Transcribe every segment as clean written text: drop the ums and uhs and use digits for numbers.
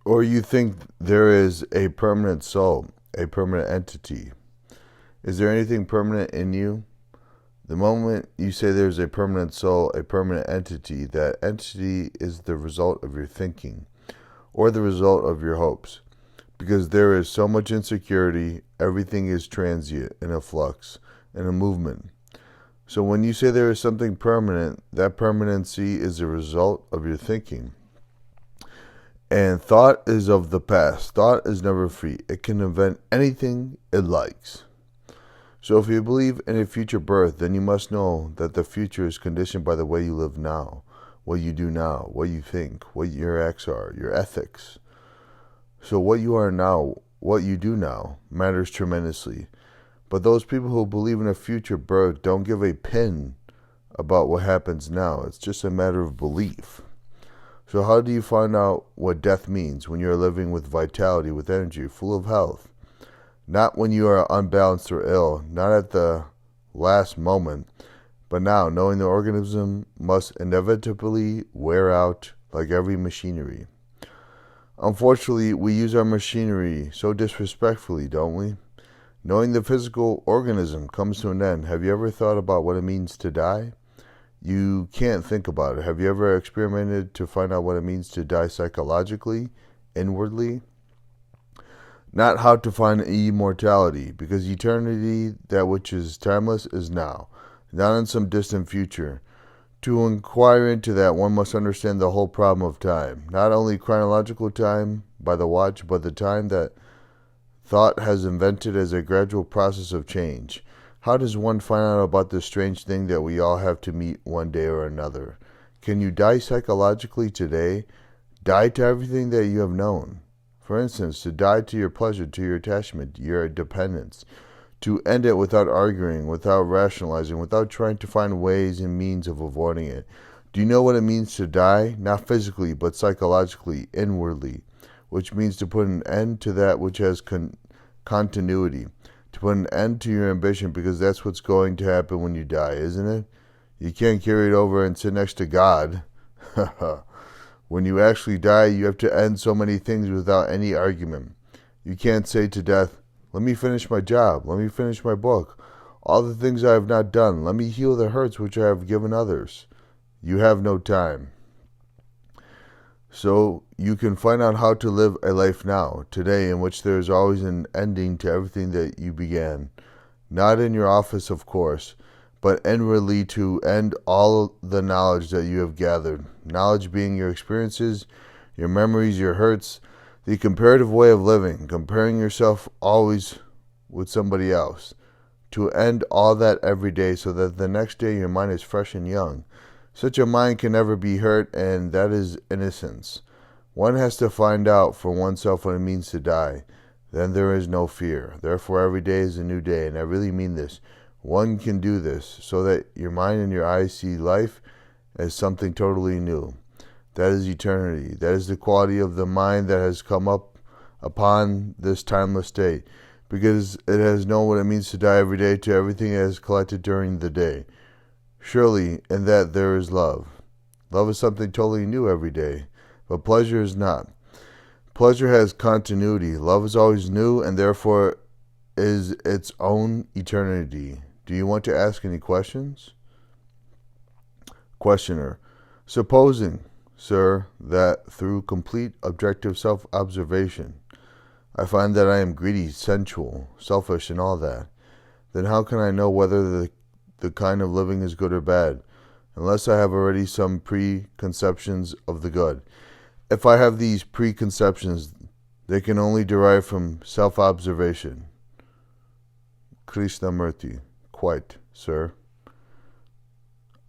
Or you think there is a permanent soul, a permanent entity. Is there anything permanent in you? The moment you say there's a permanent soul, a permanent entity, that entity is the result of your thinking or the result of your hopes. Because there is so much insecurity, everything is transient, in a flux, in a movement. So when you say there is something permanent, that permanency is a result of your thinking. And thought is of the past. Thought is never free. It can invent anything it likes. So if you believe in a future birth, then you must know that the future is conditioned by the way you live now, what you do now, what you think, what your acts are, your ethics. So what you are now, what you do now, matters tremendously. But those people who believe in a future birth don't give a pin about what happens now. It's just a matter of belief. So how do you find out what death means when you're living with vitality, with energy, full of health? Not when you are unbalanced or ill, not at the last moment, but now, knowing the organism must inevitably wear out like every machinery. Unfortunately, we use our machinery so disrespectfully, don't we? Knowing the physical organism comes to an end. Have you ever thought about what it means to die? You can't think about it. Have you ever experimented to find out what it means to die psychologically, inwardly? Not how to find immortality, because eternity, that which is timeless, is now, not in some distant future. To inquire into that, one must understand the whole problem of time, not only chronological time by the watch, but the time that thought has invented as a gradual process of change. How does one find out about this strange thing that we all have to meet one day or another? Can you die psychologically today? Die to everything that you have known. For instance, to die to your pleasure, to your attachment, your dependence. To end it without arguing, without rationalizing, without trying to find ways and means of avoiding it. Do you know what it means to die? Not physically, but psychologically, inwardly. Which means to put an end to that which has continuity. To put an end to your ambition, because that's what's going to happen when you die, isn't it? You can't carry it over and sit next to God. When you actually die, you have to end so many things without any argument. You can't say to death, let me finish my job, let me finish my book, all the things I have not done, let me heal the hurts which I have given others. You have no time. So you can find out how to live a life now, today, in which there is always an ending to everything that you began. Not in your office, of course, but inwardly to end all the knowledge that you have gathered. Knowledge being your experiences, your memories, your hurts, the comparative way of living, comparing yourself always with somebody else. To end all that every day so that the next day your mind is fresh and young. Such a mind can never be hurt, and that is innocence. One has to find out for oneself what it means to die. Then there is no fear. Therefore, every day is a new day, and I really mean this. One can do this so that your mind and your eyes see life as something totally new. That is eternity. That is the quality of the mind that has come up upon this timeless state, because it has known what it means to die every day to everything it has collected during the day. Surely, in that there is love. Love is something totally new every day, but pleasure is not. Pleasure has continuity. Love is always new, and therefore is its own eternity. Do you want to ask any questions? Questioner. Supposing, sir, that through complete objective self-observation, I find that I am greedy, sensual, selfish, and all that, then how can I know whether the kind of living is good or bad, unless I have already some preconceptions of the good? If I have these preconceptions, they can only derive from self-observation. Krishnamurti. Quite, sir.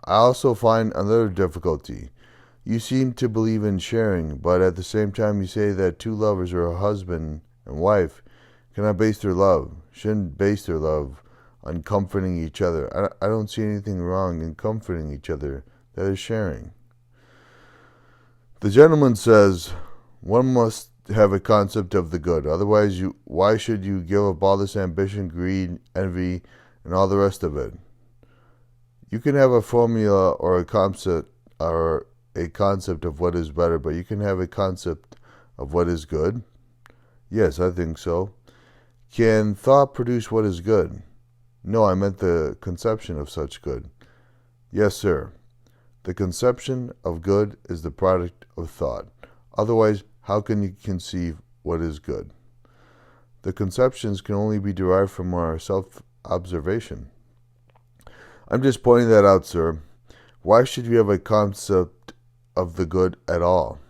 I also find another difficulty. You seem to believe in sharing, but at the same time you say that two lovers or a husband and wife cannot base their love, shouldn't base their love on comforting each other. I don't see anything wrong in comforting each other. That is sharing. The gentleman says, one must have a concept of the good. Otherwise, why should you give up all this ambition, greed, envy, and all the rest of it? You can have a formula or a concept of what is better, but you can have a concept of what is good? Yes, I think so. Can thought produce what is good? No, I meant the conception of such good. Yes, sir. The conception of good is the product of thought. Otherwise, how can you conceive what is good? The conceptions can only be derived from our self-observation. I'm just pointing that out, sir. Why should you have a concept of the good at all?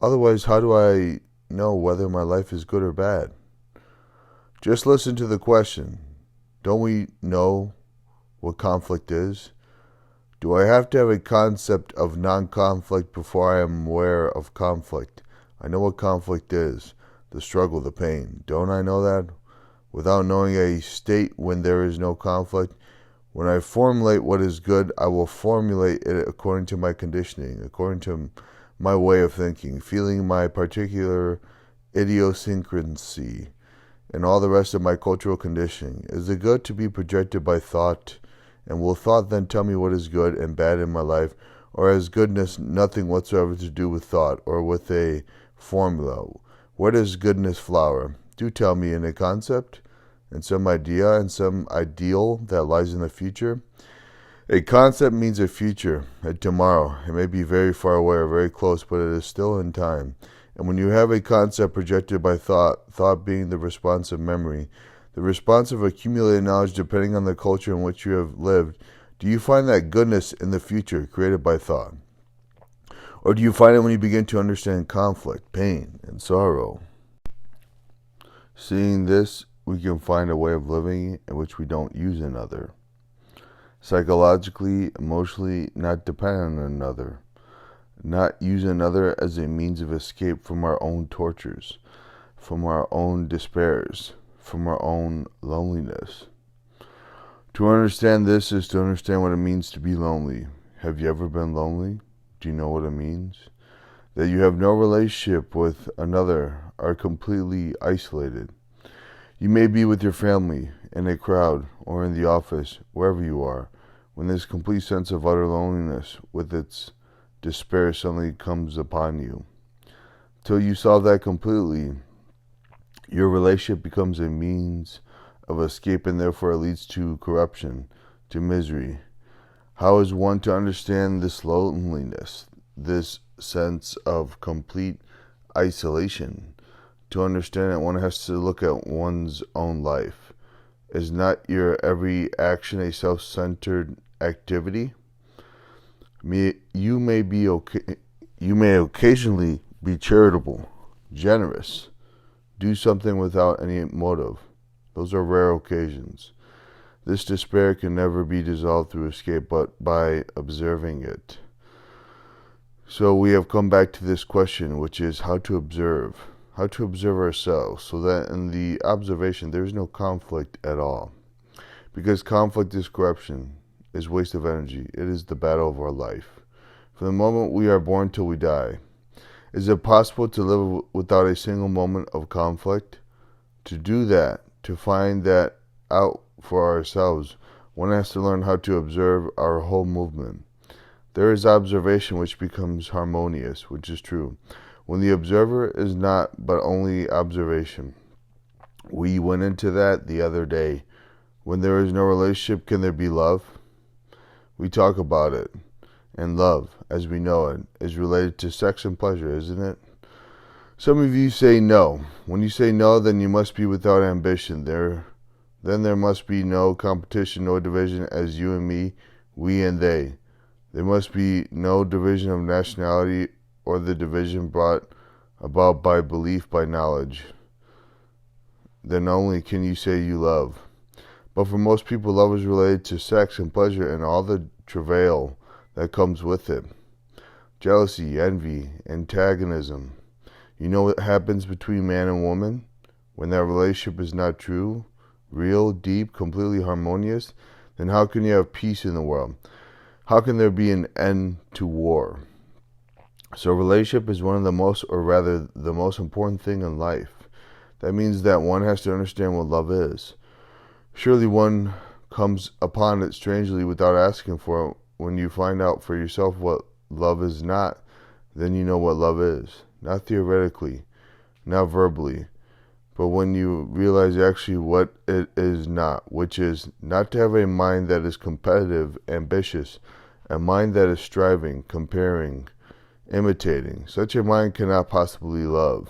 Otherwise, how do I know whether my life is good or bad? Just listen to the question. Don't we know what conflict is? Do I have to have a concept of non-conflict before I am aware of conflict? I know what conflict is, the struggle, the pain. Don't I know that? Without knowing a state when there is no conflict, when I formulate what is good, I will formulate it according to my conditioning, according to my way of thinking, feeling my particular idiosyncrasy, and all the rest of my cultural conditioning. Is the good to be projected by thought? And will thought then tell me what is good and bad in my life? Or has goodness nothing whatsoever to do with thought or with a formula? Where does goodness flower? Do tell me, in a concept? In some idea and some ideal that lies in the future? A concept means a future, a tomorrow. It may be very far away or very close, but it is still in time. And when you have a concept projected by thought, thought being the response of memory, the response of accumulated knowledge depending on the culture in which you have lived, do you find that goodness in the future created by thought? Or do you find it when you begin to understand conflict, pain, and sorrow? Seeing this, we can find a way of living in which we don't use another. Psychologically, emotionally, not depend on another. Not use another as a means of escape from our own tortures, from our own despairs, from our own loneliness. To understand this is to understand what it means to be lonely. Have you ever been lonely? Do you know what it means? That you have no relationship with another, are completely isolated. You may be with your family, in a crowd, or in the office, wherever you are, when this complete sense of utter loneliness with its despair suddenly comes upon you. Till you solve that completely, your relationship becomes a means of escape, and therefore it leads to corruption, to misery. How is one to understand this loneliness, this sense of complete isolation? To understand it, one has to look at one's own life. Is not your every action a self-centered activity? You may occasionally be charitable, generous, do something without any motive. Those are rare occasions. This despair can never be dissolved through escape, but by observing it. So we have come back to this question, which is how to observe ourselves, so that in the observation there is no conflict at all. Because conflict is corruption, is waste of energy. It is the battle of our life. From the moment we are born till we die. Is it possible to live without a single moment of conflict? To do that, to find that out for ourselves, one has to learn how to observe our whole movement. There is observation which becomes harmonious, which is true, when the observer is not but only observation. We went into that the other day. When there is no relationship, can there be love? We talk about it. And love, as we know it, is related to sex and pleasure, isn't it? Some of you say no. When you say no, then you must be without ambition. Then there must be no competition, no division as you and me, we and they. There must be no division of nationality or the division brought about by belief, by knowledge. Then only can you say you love. But for most people, love is related to sex and pleasure and all the travail that comes with it. Jealousy, envy, antagonism. You know what happens between man and woman? When that relationship is not true, real, deep, completely harmonious, then how can you have peace in the world? How can there be an end to war? So relationship is one of the most, or rather the most important thing in life. That means that one has to understand what love is. Surely one comes upon it strangely without asking for it. When you find out for yourself what love is not, then you know what love is. not theoretically, not verbally, but when you realize actually what it is not, which is not to have a mind that is competitive, ambitious, a mind that is striving, comparing, imitating. Such a mind cannot possibly love.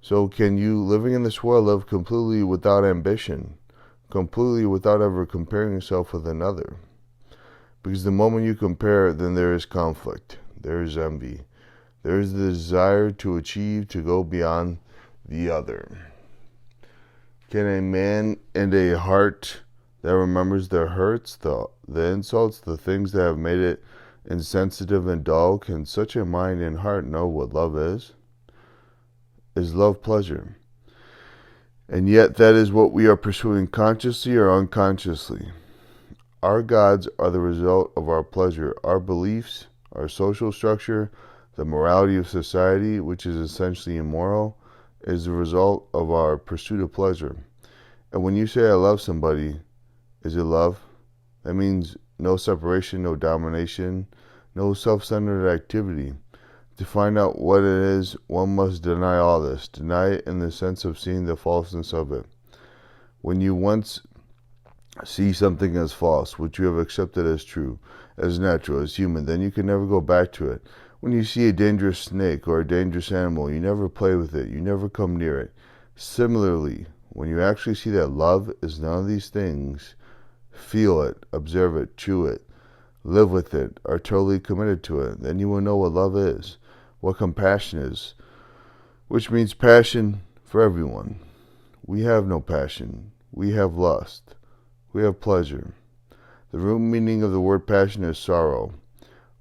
So can you, living in this world, live completely without ambition, completely without ever comparing yourself with another? Because the moment you compare, then there is conflict, there is envy, there is the desire to achieve, to go beyond the other. Can a man and a heart that remembers their hurts, the insults, the things that have made it insensitive and dull, can such a mind and heart know what love is? Is love pleasure? And yet that is what we are pursuing consciously or unconsciously. Our gods are the result of our pleasure. Our beliefs, our social structure, the morality of society, which is essentially immoral, is the result of our pursuit of pleasure. And when you say I love somebody, is it love? That means no separation, no domination, no self-centered activity. To find out what it is, one must deny all this. Deny it in the sense of seeing the falseness of it. When you once see something as false, which you have accepted as true, as natural, as human, then you can never go back to it. When you see a dangerous snake or a dangerous animal, you never play with it, you never come near it. Similarly, when you actually see that love is none of these things, feel it, observe it, chew it, live with it, are totally committed to it, then you will know what love is, what compassion is, which means passion for everyone. We have no passion. We have lust. We have pleasure. The root meaning of the word passion is sorrow.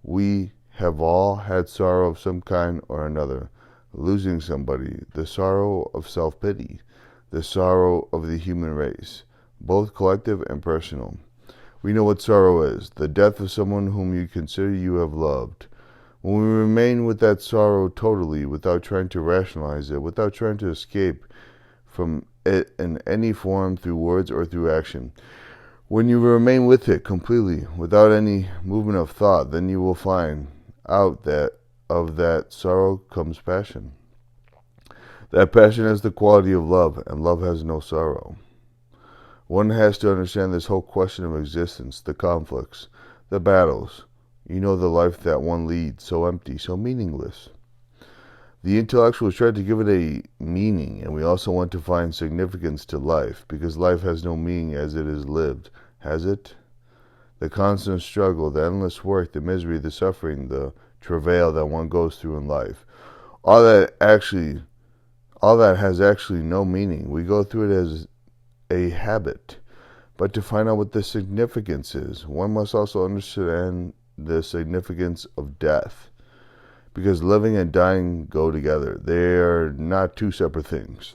We have all had sorrow of some kind or another. Losing somebody, the sorrow of self-pity, the sorrow of the human race, both collective and personal. We know what sorrow is, the death of someone whom you consider you have loved. When we remain with that sorrow totally, without trying to rationalize it, without trying to escape from it in any form through words or through action, when you remain with it completely, without any movement of thought, then you will find out that of that sorrow comes passion. That passion has the quality of love, and love has no sorrow. One has to understand this whole question of existence, the conflicts, the battles. You know, the life that one leads, so empty, so meaningless. The intellectuals try to give it a meaning, and we also want to find significance to life, because life has no meaning as it is lived, has it? The constant struggle, the endless work, the misery, the suffering, the travail that one goes through in life, all that has actually no meaning. We go through it as a habit. But to find out what the significance is, one must also understand the significance of death. Because living and dying go together. They are not two separate things.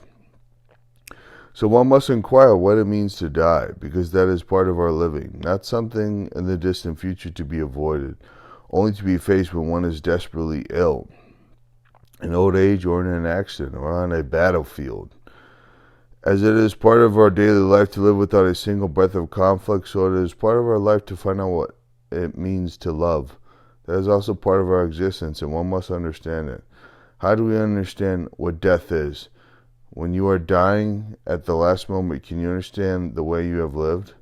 So one must inquire what it means to die, because that is part of our living, not something in the distant future to be avoided, only to be faced when one is desperately ill, in old age or in an accident or on a battlefield. As it is part of our daily life to live without a single breath of conflict, so it is part of our life to find out what it means to love. That is also part of our existence, and one must understand it. How do we understand what death is? When you are dying at the last moment, can you understand the way you have lived?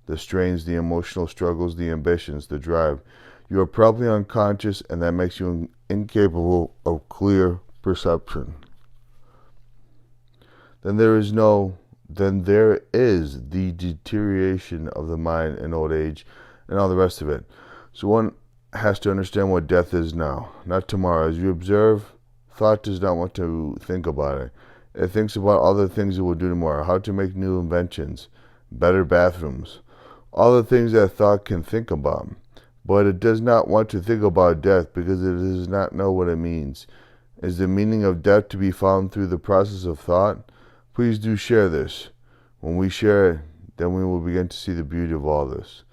The strains, the emotional struggles, the ambitions, the drive. You are probably unconscious, and that makes you incapable of clear perception. Then there is the deterioration of the mind in old age and all the rest of it. So one has to understand what death is now, not tomorrow. As you observe, thought does not want to think about it. It thinks about all the things it will do tomorrow, how to make new inventions, better bathrooms, all the things that thought can think about. But it does not want to think about death because it does not know what it means. Is the meaning of death to be found through the process of thought? Please do share this. When we share it, then we will begin to see the beauty of all this.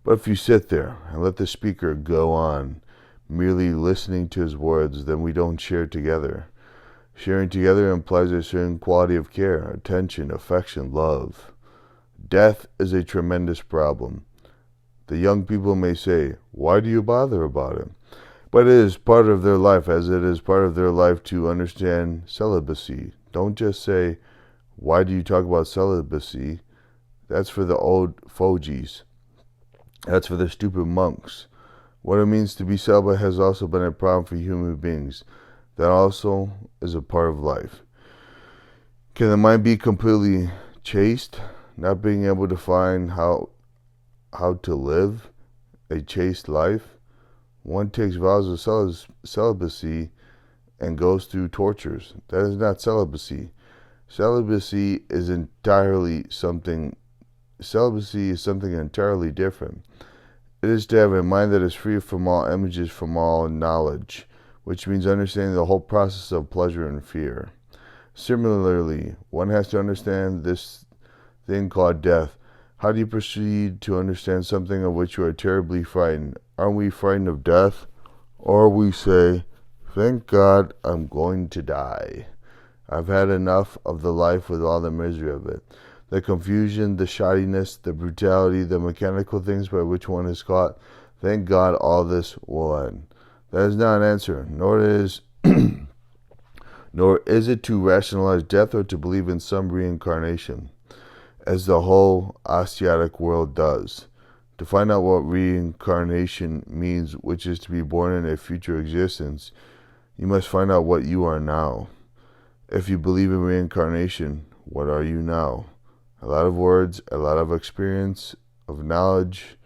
But if you sit there and let the speaker go on, merely listening to his words, then we don't share together. Sharing together implies a certain quality of care, attention, affection, love. Death is a tremendous problem. The young people may say, why do you bother about it? But it is part of their life, as it is part of their life to understand celibacy. Don't just say, why do you talk about celibacy? That's for the old fogies. That's for the stupid monks. What it means to be celibate has also been a problem for human beings. That also is a part of life. Can the mind be completely chaste? Not being able to find how to live a chaste life? One takes vows of celibacy and goes through tortures. That is not celibacy. Celibacy is something entirely different. It is to have a mind that is free from all images, from all knowledge, which means understanding the whole process of pleasure and fear. Similarly, one has to understand this thing called death. How do you proceed to understand something of which you are terribly frightened? Aren't we frightened of death? Or we say, thank God I'm going to die. I've had enough of the life with all the misery of it. The confusion, the shoddiness, the brutality, the mechanical things by which one is caught. Thank God all this will end. That is not an answer, nor is it to rationalize death or to believe in some reincarnation, as the whole Asiatic world does. To find out what reincarnation means, which is to be born in a future existence, you must find out what you are now. If you believe in reincarnation, what are you now? A lot of words, a lot of experience, of knowledge.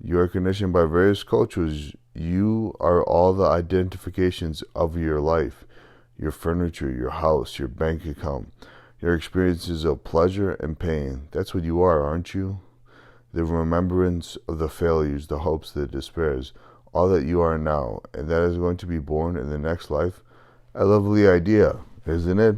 You are conditioned by various cultures. You are all the identifications of your life, your furniture, your house, your bank account, your experiences of pleasure and pain. That's what you are, aren't you? The remembrance of the failures, the hopes, the despairs, all that you are now, and that is going to be born in the next life. A lovely idea, isn't it?